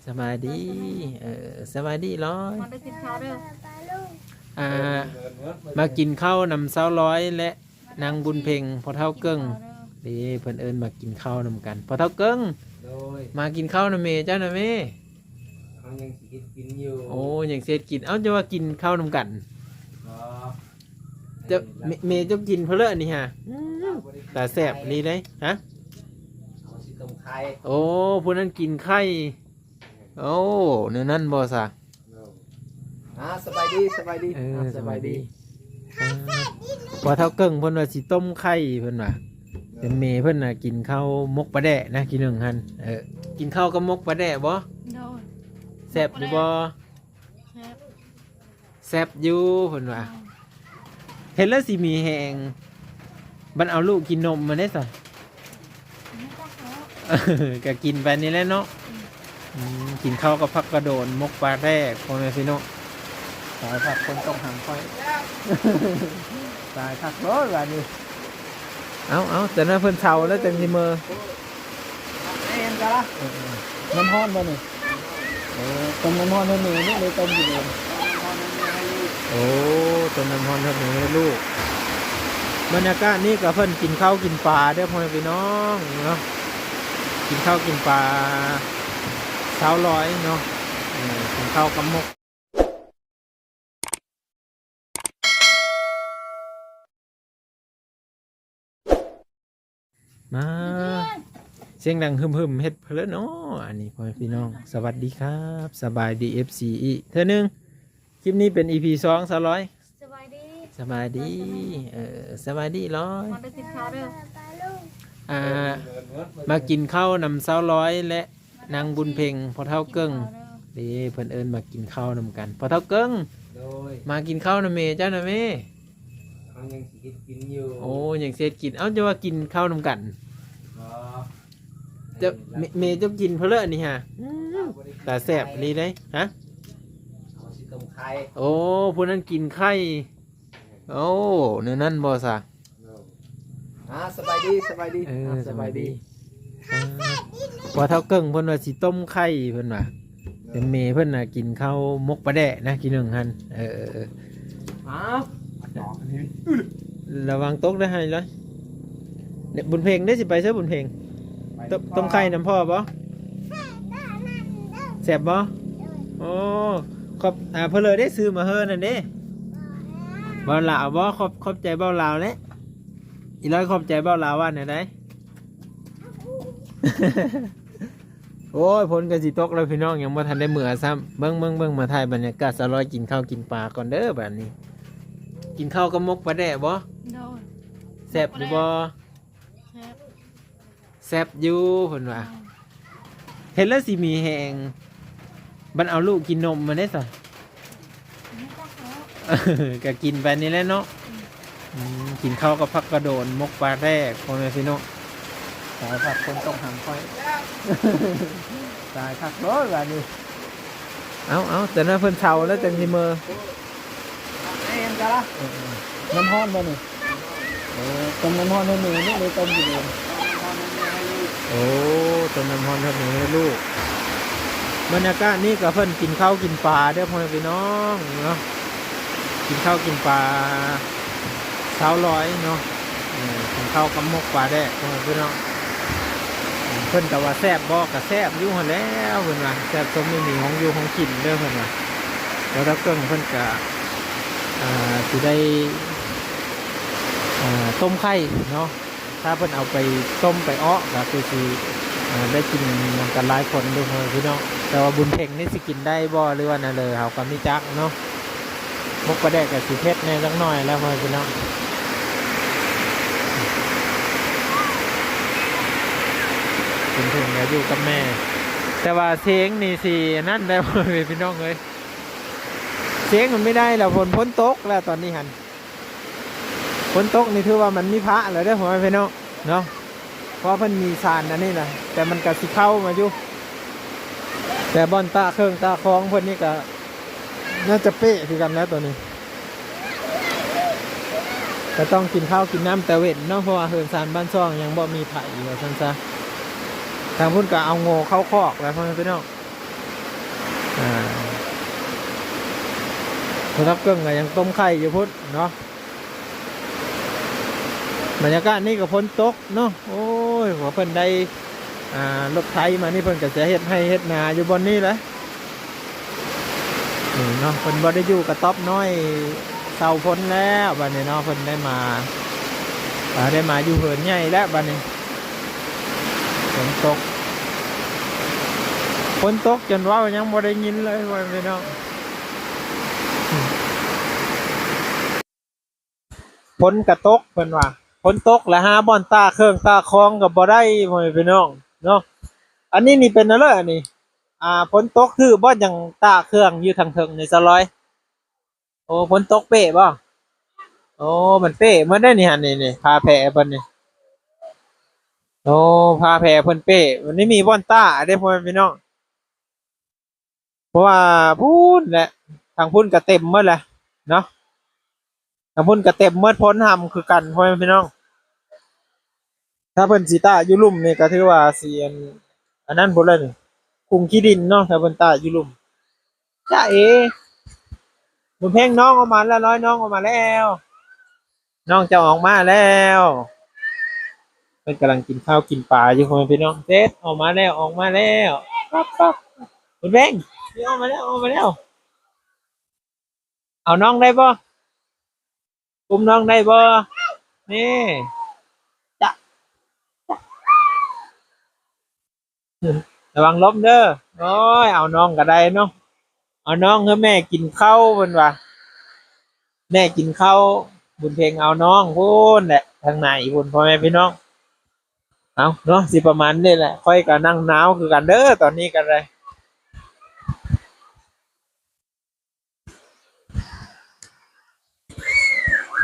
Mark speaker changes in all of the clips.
Speaker 1: สบายดีสบายดีร้อย
Speaker 2: มันไปกินข้าวเด้อ
Speaker 1: อ่ามากินข้าวนำเสาร้อยและนางบุญเพ็งพอเท่าเกิ้งดีเพิ่นเอิญมากินข้าวนำกันพอเท่าเกิ้งมากินข้าวนำเมเจ้านำเม
Speaker 3: เขายังกินอยู่
Speaker 1: โอ้ยังเสียกินเอ้าจะว่ากินข้าวนำกันจะเมจะกินเพลินนี่ฮะแต่แสบนี่เลยฮะโอ้พวกนั้นกินไข่โอ้เนื้อนั่นบอสะ
Speaker 3: สบายดีสบายดี
Speaker 1: สบายดีพอเท่าเกิ้งเพิ่นว่าสิต้มไข่เพิ่นว่าเป็นเมเพิ่นน่ะกินข้าวมกปลาแดะนะกินหนึ่งหันกินข้าวกับมกปลาแดะบ่แซ่บอยู่บ่แซ่บอยู่เพิ่นว่าเห็นแล้วสิมีแหงบันเอาลูกกินนมมาได้สิก็กินไปนี่แหละเนาะกินข้าวกับผักกระโดนมกปลาแรกคนเลยพี่น้องสายผักคนต้องหางค่อยสายผักร้อนแบบนี้เอาแต่น่าเพิ่นเช่าแล้วจังสิเมอน้ำฮ้อนบ่นี่ต้มน้ำฮ้อนให้หนูนี่เลยต้มอยู่เลยโอ้ต้มน้ำฮ้อนให้หนูให้ลูกบรรยากาศนี่กับเพิ่นกินข้าวกินปลาเด้อพ่อพี่น้องเนาะกินข้าวกินปลาเช้าร้อยเนาะกินข้าวกับมกมาเสียงดังหึมๆเฮ็ดเพลินเนาะอันนี้พ่อพี่น้องสวัสดีครับสบายดี FC อีกเท่านึงคลิปนี้เป็น EP 2 300สบายดีสบายดีร้อย
Speaker 2: มันไปกินข้าวเด้อ
Speaker 1: มากินข้าวนำเสาร้อยและนางบุญเพ็งพอเท่าเกิ้งดีเพิ่นเอิญมากินข้าวนำกันพอเท่าเกิ้งมากินข้าวนำเมเจ้านำเม
Speaker 3: เขายังกินอยู่
Speaker 1: โอ้ยังเสียกินเอ้าจะว่ากินข้าวนำกันจะเมจะกินเพลินนี่ฮะแต่แสบนี่เลยฮะโอ้พวกนั้นกินไข่โอ้เนื้อนั่นบอสะ
Speaker 3: สบายดีสบายดี
Speaker 1: สบายดีพอเท่าเกิ้งเพิ่นว่าสิต้มไข่เพิ่นว่าเป็นเมเพิ่นน่ะกินข้าวมกปลาแดะนะกินหนึ่งหันระวังตกได้ให้เลยเนี่ยบุญเพลงได้สิไปเชื่อบุญเพลงต้มไข่น้ำพ่อปะแสบปะโอ้ขอบเพื่อเลยได้ซื้อมาเฮิร์นั่นเด้บ่าวลาวบ่ขอบใจบ่าวลาวเลยอีร้อยขอบใจบ่าวลาวว่าไหนได้โอ้ยผลกระสีตกแล้วพี่น้องยังมาทันได้เหมือซ้ำเบิ้งมาถ่ายบรรยากาศสลอยกินข้าวกินปลาก่อนเด้อแบบนี้กินข้าวกับมกปลาแดะบ่แซ่บอยู่บ่แซ่บอยู่เพิ่นว่าเห็นแล้วสิมีแหงบันเอาลูกกินนมมาได้สิก็กินไปนี่แหละเนาะกินข้าวกับผักกระโดนมกปลาแรกคนเลยพี่น้องสายผักคนต้องหางค่อยสายผักร้อนแบบนี้เอาแต่น่าเพิ่นเช่าแล้วจังสิเมอน้ำฮ้อนบ่นี่ต้มน้ำฮ้อนให้หนูนี่เลยต้มอยู่เลยโอ้ต้มน้ำฮ้อนให้หนูให้ลูกบรรยากาศนี่กับเพิ่นกินข้าวกินปลาเด้อพ่อพี่น้องเนาะกินข้าวกินปลาเช้าร้อยเนาะกินข้าวกับมกปลาแดะพ่อพี่น้องเพิ่นแต่ว่าแซ่บบ่กับแซ่บอยู่หันแล้วเพิ่นว่าแซ่บสมมีของอยู่ของกินเด้อเพิ่นว่าแล้วถ้าเกิดเพิ่นก็สิได้ต้มไข่เนาะถ้าเพิ่นเอาไปต้มไปอ้อก็คือสิได้กินนำกันหลายคนด้วยพี่น้องแต่ว่าบุญเพ่งนี่สิกินได้บ่หรือว่านั่นเลยเขาก็ไม่จักเนาะมกปลาแดกกับสีเพชรแน่สักหน่อยแล้วพี่น้องบุญเพ่งอยู่กับแม่แต่ว่าเสียงนี่สินั่นได้พี่น้องเลยเสียงมันไม่ได้แล้วฝนตกแล้วตอนนี้หันฝนตกนี่ถือว่ามันมีพระเลยได้ผมพี่น้องเนาะเพราะมันมีสารนั่นนี่แหละแต่มันก็สิเข้ามาอยู่แต่บอลตาเครื่องตาคล้องเพิ่นนี่ก็น่าจะเป๊ะคือกันแล้วตัวนี้ก็ต้องกินข้าวกินน้ำแต่เว้นเนาะเพราะว่าเฮือนซานบ้านซ่องยังบ่มีไผ่อยู่ซั่นซะทางพุ่นก็เอาโง่เข้าคอกแล้วพ่อพี่น้อง พอทับเครื่องก็ยังต้มไข่อยู่พุ่นเนาะบรรยากาศนี่ก็ฝนตกเนาะโอ้ยหัวเพิ่นได้รถไถมานี่เพิ่นก็จะเฮ็ดให้เฮ็ดนาอยู่บนนี้แหละนี่เนาะเพิ่นบ่ได้อยู่กระต๊อบน้อยเสาพ้นแล้วบัดนี้เนาะเพิ่นได้มาอยู่เหินใหญ่แล้วบัดนี้ฝนตกจนเว้ายังบ่ได้ยินเลยว่าพี่น้องฝนกระตกเพิ่นว่าฝนตกแล้วหาบ่อนตาเครื่องตาคลองก็บ่ได้พ่อแม่พี่น้องเนาะอันนี้นี่เป็นอะไรอันนี้ฝนตกคือบ่ยังตาเครื่องอยู่ทางเทิงนี่ซะร้อยโอ้ฝนตกเป๊ะบ่โอ้มันเป๊ะมันได้นี่หั่นนี่พาแพร่เพิ่นนี่โอ้พาแพร่เพิ่นเป๊ะวันนี้มีบ่อนตาเด้พ่อแม่พี่น้องเพราะว่าพูนแหละทางพุ่นก็เต็มหมดแหละเนาะทางพุ่นก็เต็มหมดพ้นหำคือกันพ่อแม่พี่น้องถ้าเพิ่นสิตาอยู่ลุ่มนี่ก็ถือว่าสิอันนั้นพุ่นเลยนี่คุงขี้ดินเนาะถ้าเพิ่นตาอยู่ลุ่มจ้าเอบุญเพ่งน้องออกมาแล้วน้อยน้องออกมาแล้วน้องจะออกมาแล้วเพิ่นกำลังกินข้าวกินปลาอยู่พ่อแม่พี่น้องเด็ดออกมาแล้วปั๊บบุญเพ่งนี่ออกมาแล้วเอาน้องได้บ่อุ้มน้องได้บ่นี่จ้ะระวังล้มเด้อโอ้ยเอาน้องก็ได้เนาะเอาน้องให้แม่กินข้าวเพิ่นว่าแม่กินข้าวบุญเพ็งเอาน้องพูนแหละทางไหนบุญพ่อแม่พี่น้องเอาเนาะสิประมาณนี้แหละค่อยก็นั่งหนาวคือกันเด้อตอนนี้กันเลย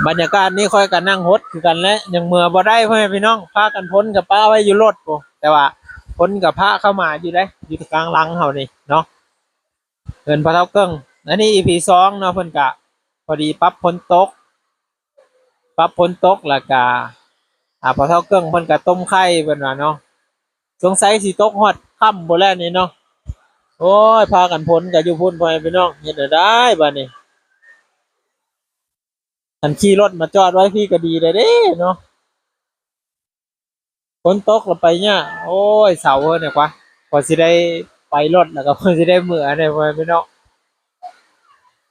Speaker 1: บรรยากาศนี้ค่อยก็นั่งฮดคือกันแล้วยังเมื่อบ่ได้พ่อแม่พี่น้องพากันพ้นกับป้าไว้อยู่รถกูแต่ว่าพ้นกับพระเข้ามาอยู่ได้อยู่กลางหลังเฮานี่เนาะเงินพระเท่าเกิ้งอันนี้ EP 2เนาะเพิ่นกะพอดีปรับพ้นตกแล้วก็พอเท่าเกิ้งเพิ่นก็ต้มไข่เพิ่นว่าเนาะสงสัยสิตกฮอดค่ำบ่แล้วนี่เนาะโอ้ยพากันพ้นก็อยู่พุ่นพ่อแม่พี่น้องเฮ็ดได้บัดนี้คันขี่รถมาจอดไว้พี่ก็ดีเลยเด้เนาะฝนตกแล้วไปเนี่ยโอ้ยเสาเพิ่นเนี่ยกว่าพอสิได้ไปรถแล้วก็พอสิได้มื้ออันนี้พ่อแม่พี่น้อง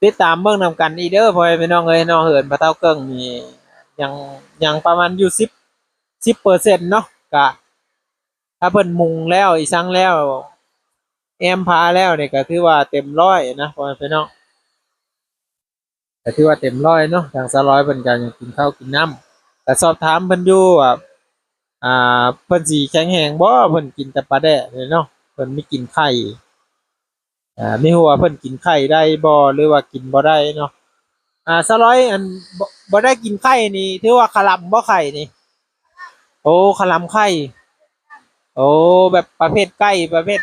Speaker 1: ติดตามเบิ่งนำกันอีเด้อพ่อแม่พี่น้องเอ้ยเนาะเหินพระเท่าเกิ้งนี่ยังประมาณอยู่10%เนาะก็ถ้าเพิ่นมุงแล้วอีสังแล้วแอมพาแล้วนี่ก็ถือว่าเต็มร้อยนะพ่อแม่พี่น้องก็ถือว่าเต็มร้อยเนาะทางสะร้อยเพิ่นก็ยังกินข้าวกินน้ำแต่สอบถามเพิ่นอยู่ว่าเพิ่นสิแข็งแรงบ่เพิ่นกินแต่ปลาแดะนี่เนาะเพิ่นไม่กินไข่ไม่รู้ว่าเพิ่นกินไข่ได้บ่หรือว่ากินบ่ได้เนาะสะร้อยอันบ่ได้กินไข่นี่ถือว่าขลำบ่ไข่นี่โอ้ขลำไข่โอ้แบบประเภทไก่ประเภท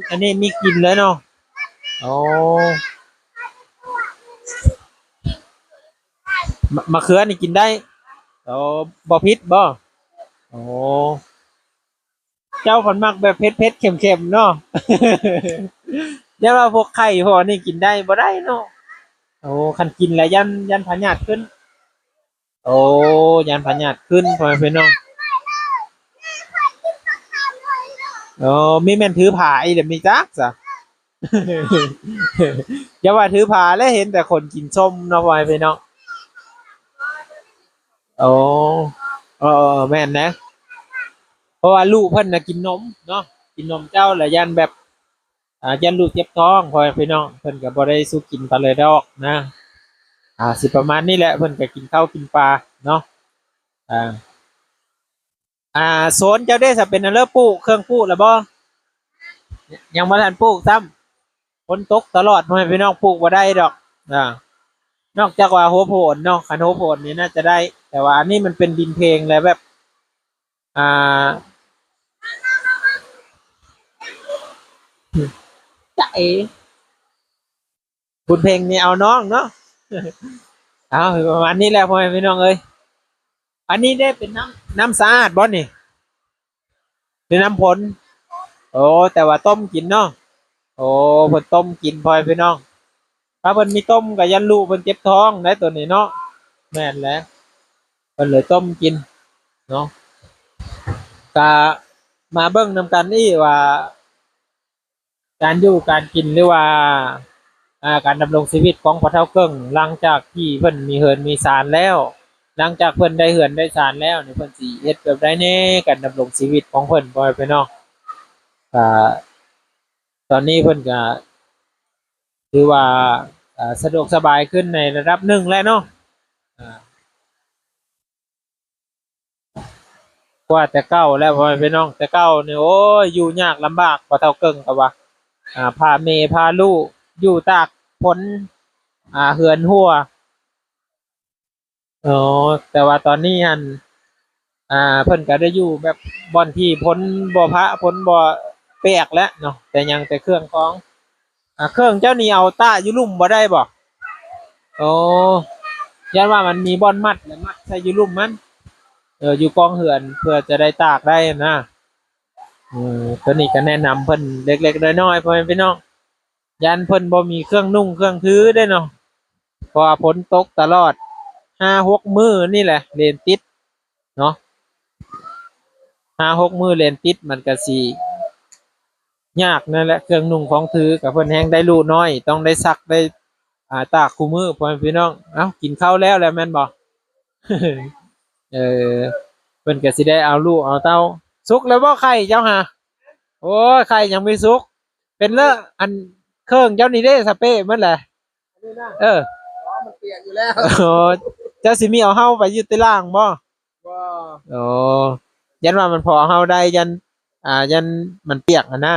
Speaker 1: อันนี้มีกินเลยเนาะโอ้มะเขือนี่กินได้โอ้บ่พิษบ่โอ้เจ้าคนมักแบบเผ็ดๆเค็มๆเนาะ เดี๋ยวว่าพวกไข่พวกนี้กินได้บ่ได้เนาะโอ้คันกินแล้วยันพยาธิขึ้นโอ้ยันพยาธิขึ้นพ่อแม่พี่น้องโอ้มีแม่นถือผ้าอีเดี๋ยวมีจักซะ อย่าว่าถือผ้าแล้วเห็นแต่คนกินส้มเนาะพ่อแม่พี่น้องโอ้แม่นนะเพราะว่าลูกเพิ่นน่ะกินนมเนาะกินนมเจ้าแล้วยันแบบยันลูกเจ็บท้องพ่อแม่พี่น้องเพิ่นก็บ่ได้สู้กินปานเลยดอกนะสิประมาณนี้แหละเพิ่นก็กินข้าวกินปลาเนาะอ่าโซนเจ้าได้จะเป็นอันเลิศปลูกเครื่องปลูกแล้วบ่ยังบ่ทันปลูกซ้ำฝนตกตลอดพ่อแม่พี่น้องปลูกบ่ได้ดอกนอกจากว่าหัวโผนเนาะคันหัวโผนนี่น่าจะได้แต่ว่าอันนี้มันเป็นดินเพลงแล้วแบบอ่าจะเอคุณเพลงนี่เอาน้องเนาะ เอาประมาณนี้แหละพ่อแม่พี่น้องเอ้ยอันนี้ได้เป็นน้ำสะอาดบ่นี่เป็นน้ำผลโอ้แต่ว่าต้มกินเนาะโอ้เพิ่นต้มกินพ่อแม่พี่น้อง ถ้าเพิ่นมีต้มก็ยันลูกเพิ่นเจ็บท้องได้ตัวนี้เนาะแม่นแหล้วเพิ่นเลยต้มกินเนาะก็มาเบิ่งนำกันนี่ว่าการอยู่การกินหรือว่าการดำรงชีวิตของพ่อเฒ่าเกิ้งหลังจากที่เพิ่นมีเฮือนมีศาลแล้ว หลังจากเพิ่นได้เฮือนได้ศาลแล้วนี่เพิ่นสิเฮ็ดแบบใดแหน่การดำรงชีวิตของเพิ่นบ่ให้พี่น้องก็ตอนนี้เพิ่นก็ถือว่าสะดวกสบายขึ้นในระดับหนึ่งแล้วเนาะอ่ากว่าแต่เก่าแล้วพ่อแม่พี่น้องแต่เก่านี่โอ้ยอยู่ยากลำบากกว่าเท่าเกิงก็ว่าพาเมพาลูกอยู่ตากฝนเหือนหัวอ๋อแต่ว่าตอนนี้อันเพิ่นก็ได้อยู่แบบบ่อนที่พ้นบ่พระพ้นบ่เปียกแล้วเนาะแต่ยังแต่เครื่องของเครื่องเจ้านี่เอาต้าอยู่ลุ่มบ่ได้บ่โอ้ยันว่ามันมีบ่อนมัดแล้วมัดใส่อยู่ลุ่มมันอยู่กองเหือนเพื่อจะได้ตากได้นะตัวนี้ก็แนะนำเพิ่นเล็กๆน้อยๆพ่อแม่พี่น้องยันเพิ่นบ่มีเครื่องนุ่งเครื่องถือได้เนาะเพราะว่าฝนตกตลอด5-6มื้อนี่แหละเลนติดเนาะ5-6มื้อเลนติดมันก็สิยากนั่นแหละเครื่องนุ่งของถือกับเพิ่นแฮงได้ลูกน้อยต้องได้ซักได้ตากคู่มือพ่อแม่พี่น้องเอ้ากินข้าวแล้วแม่นบ่ เออเพิ่นก็สิได้เอาลูกเอาเต้าสุกแล้วบ่ไข่เจ้าหาโอ้ยไข่ยังไม่สุกเป็นเลอะอันเครื่องเจ้านี่เด้สเปรย์มันแหละ
Speaker 3: นี่นะ
Speaker 1: เออ
Speaker 3: อ๋อมันเปียกอยู่แล้ว
Speaker 1: โอ้เจ้าสิมีเอาเฮาไปอยู่ใต้ล่างบ่
Speaker 3: ว่า
Speaker 1: โอ้ยันว่ามันพอเฮาได้ยันยันมันเปียกนะ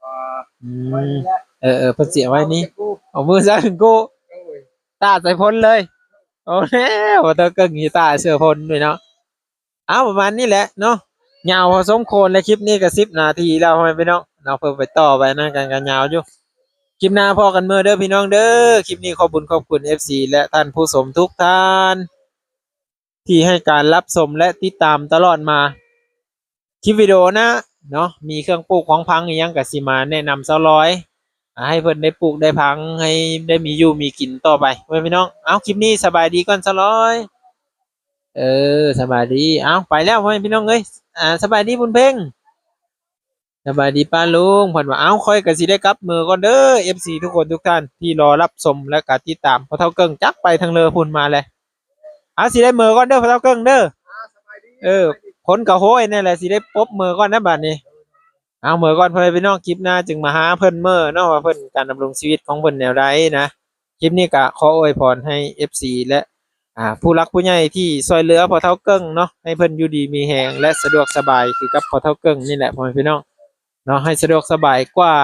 Speaker 3: อ่า
Speaker 1: อื
Speaker 3: ไว้
Speaker 1: ม
Speaker 3: นี่แหละ
Speaker 1: เพิ่นเสียไว้นี่
Speaker 3: เอาไปกู
Speaker 1: เอามือซะถึงกู
Speaker 3: โอ้ย
Speaker 1: ตาใส่พ้นเลยโอ้แน่บ่ต้องเกิ่งกีตาร์เสื้อพ้นด้วยเนาะเอาประมาณนี้แหละเนาะยาวพอสมควรและคลิปนี้ก็10 นาทีแล้วให้พี่น้องเราเพิ่มไปต่อไปนะกันยาวอยู่คลิปหน้าพอกันเมื่อเด้อพี่น้องเด้อคลิปนี้ขอบคุณ FC และท่านผู้ชมทุกท่านที่ให้การรับชมและติดตามตลอดมาคลิปวิดีโอนะเนาะมีเครื่องปลูกของพังอีหยังก็สิมาแนะนำ200ให้เพิ่นได้ปลูกได้พังให้ได้มีอยู่มีกินต่อไปไว้พี่น้องเอาคลิปนี้สบายดีก่อน200สบายดีเอาไปแล้วไว้พี่น้องเอ้ยสบายดีบุญเพ่งสบายดีป้าลุงเพิ่นว่าเอาค่อยก็สิได้กลับมือก่อนเด้อ FC ทุกคนทุกท่านที่รอรับชมและก็ติดตามพอเฒ่าเกิ้งจักไปทางเลอพุ่นมาเลยเอาสิได้มือก่อนเด้อพอเฒ่าเกิ้งเด้อ
Speaker 3: สบายดี
Speaker 1: เออผลก็โหยนี่แหละสิได้ปบมือก่อนนะบัดนี้เอามือก่อนพ่อแม่พี่น้องคลิปหน้าจึงมาหาเพิ่นมื้อเนาะว่าเพิ่นการดำรงชีวิตของเพิ่นแนวใดนะคลิปนี้ก็ขออวยพรให้ FC และผู้รักผู้ใหญ่ที่ช่วยเหลือพ่อเฒ่าเกิ้งเนาะให้เพิ่นอยู่ดีมีแรงและสะดวกสบายคือกับพ่อเฒ่าเกิ้งนี่แหละพ่อแม่พี่น้องเนาะให้สะดวกสบายกว่า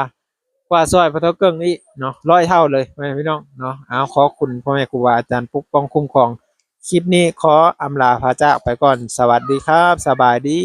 Speaker 1: ช่วยพ่อเฒ่าเกิ้งอีกเนาะ100 เท่าเลยพ่อแม่พี่น้องเนาะเอาขอคุณพ่อแม่ครูบาอาจารย์ปกป้องคุ้มครองคลิปนี้ขออำลาพระเจ้าไปก่อนสวัสดีครับสบายดี